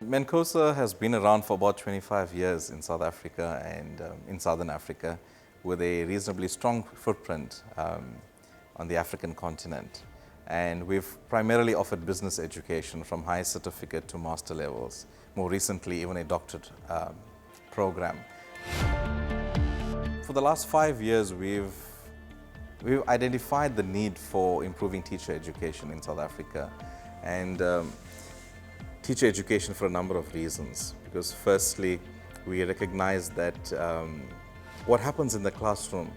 MANCOSA has been around for about 25 years in South Africa and in Southern Africa, with a reasonably strong footprint on the African continent. And we've primarily offered business education from high certificate to master levels, more recently even a doctorate program. For the last 5 years, we've identified the need for improving teacher education in South Africa, and teacher education for a number of reasons. Because firstly, we recognize that what happens in the classroom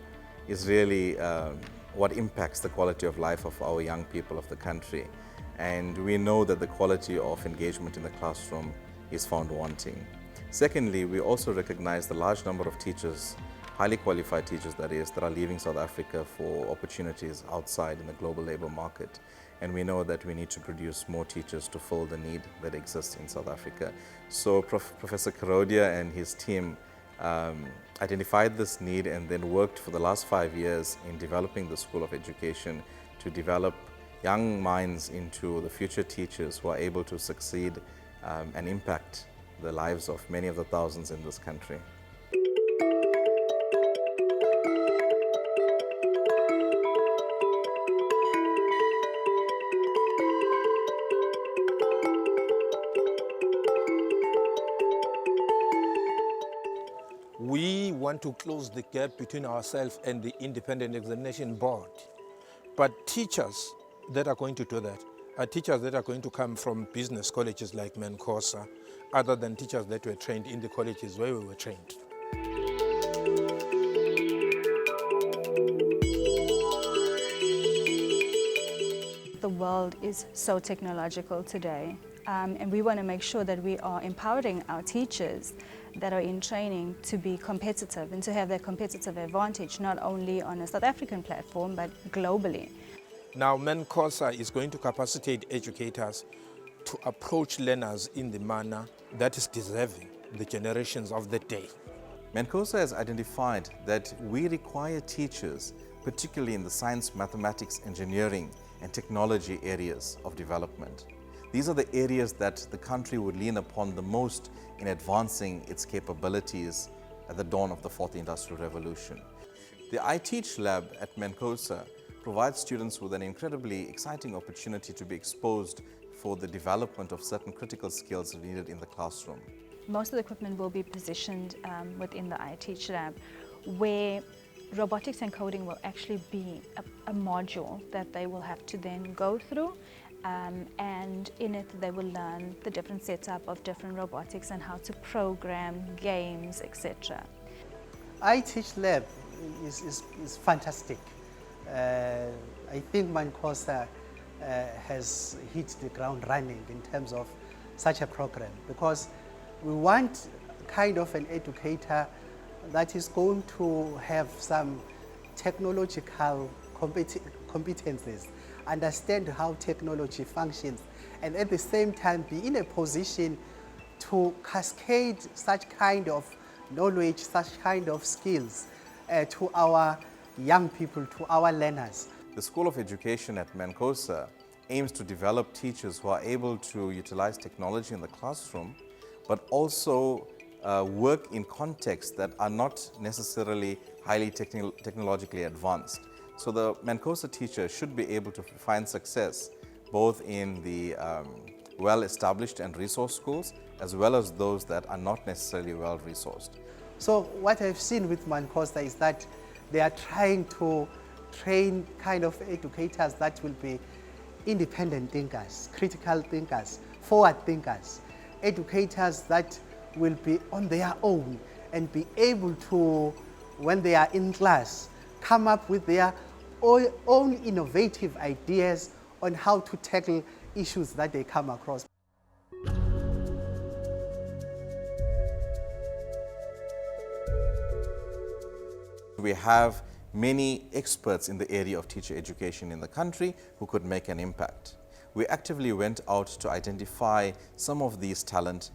is really what impacts the quality of life of our young people of the country. And we know that the quality of engagement in the classroom is found wanting. Secondly, we also recognize the large number of teachers, highly qualified teachers that are leaving South Africa for opportunities outside in the global labor market. And we know that we need to produce more teachers to fill the need that exists in South Africa. So Professor Karodia and his team identified this need and then worked for the last 5 years in developing the School of Education to develop young minds into the future teachers who are able to succeed and impact the lives of many of the thousands in this country. We want to close the gap between ourselves and the Independent Examination Board. But teachers that are going to do that are teachers that are going to come from business colleges like MANCOSA, other than teachers that were trained in the colleges where we were trained. The world is so technological today, and we want to make sure that we are empowering our teachers that are in training to be competitive and to have their competitive advantage, not only on a South African platform, but globally. Now, MANCOSA is going to capacitate educators to approach learners in the manner that is deserving the generations of the day. MANCOSA has identified that we require teachers, particularly in the science, mathematics, engineering, and technology areas of development. These are the areas that the country would lean upon the most in advancing its capabilities at the dawn of the fourth industrial revolution. The iTeach lab at MANCOSA provides students with an incredibly exciting opportunity to be exposed for the development of certain critical skills needed in the classroom. Most of the equipment will be positioned within the iTeach lab, where robotics and coding will actually be a module that they will have to then go through. And in it they will learn the different setup of different robotics and how to program games, etc. iTeach Lab is fantastic. I think MANCOSA has hit the ground running in terms of such a program, because we want kind of an educator that is going to have some technological competencies, understand how technology functions, and at the same time be in a position to cascade such kind of knowledge, such kind of skills to our young people, to our learners. The School of Education at MANCOSA aims to develop teachers who are able to utilize technology in the classroom, but also work in contexts that are not necessarily highly technologically advanced. So the MANCOSA teacher should be able to find success both in the well-established and resourced schools, as well as those that are not necessarily well-resourced. So what I've seen with MANCOSA is that they are trying to train kind of educators that will be independent thinkers, critical thinkers, forward thinkers, educators that will be on their own and be able to, when they are in class, come up with their own innovative ideas on how to tackle issues that they come across. We have many experts in the area of teacher education in the country who could make an impact. We actively went out to identify some of these talent,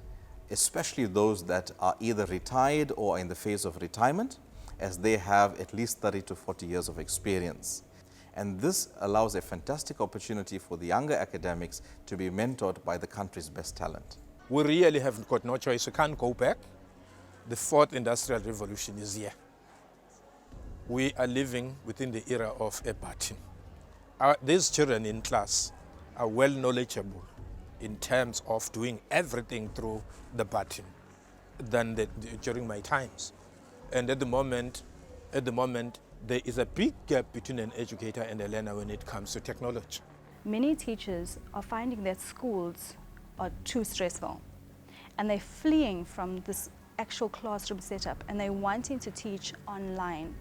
especially those that are either retired or in the phase of retirement, as they have at least 30 to 40 years of experience. And this allows a fantastic opportunity for the younger academics to be mentored by the country's best talent. We really have got no choice. We can't go back. The fourth industrial revolution is here. We are living within the era of a button. These children in class are well knowledgeable in terms of doing everything through the button than during my times. And at the moment, there is a big gap between an educator and a learner when it comes to technology. Many teachers are finding that schools are too stressful and they're fleeing from this actual classroom setup and they're wanting to teach online.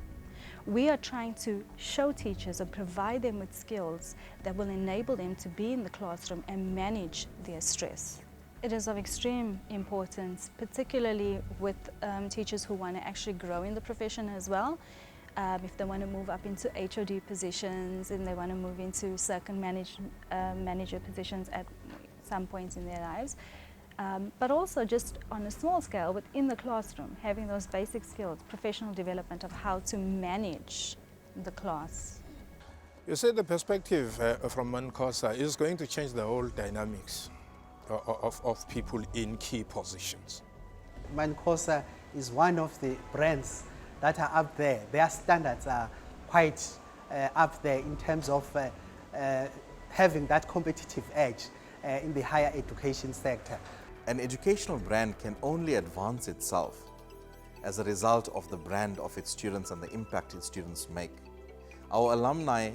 We are trying to show teachers or provide them with skills that will enable them to be in the classroom and manage their stress. It is of extreme importance, particularly with teachers who want to actually grow in the profession as well. If they want to move up into HOD positions and they want to move into second manager positions at some points in their lives. But also just on a small scale within the classroom, having those basic skills, professional development of how to manage the class. You see, the perspective from MANCOSA is going to change the whole dynamics of people in key positions. MANCOSA is one of the brands that are up there. Their standards are quite up there in terms of having that competitive edge in the higher education sector. An educational brand can only advance itself as a result of the brand of its students and the impact its students make. Our alumni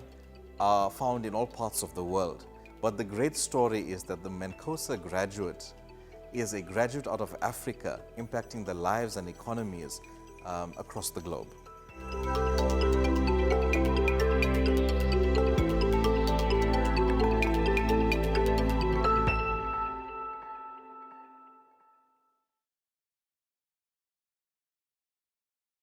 are found in all parts of the world, but the great story is that the MANCOSA graduate is a graduate out of Africa, impacting the lives and economies across the globe.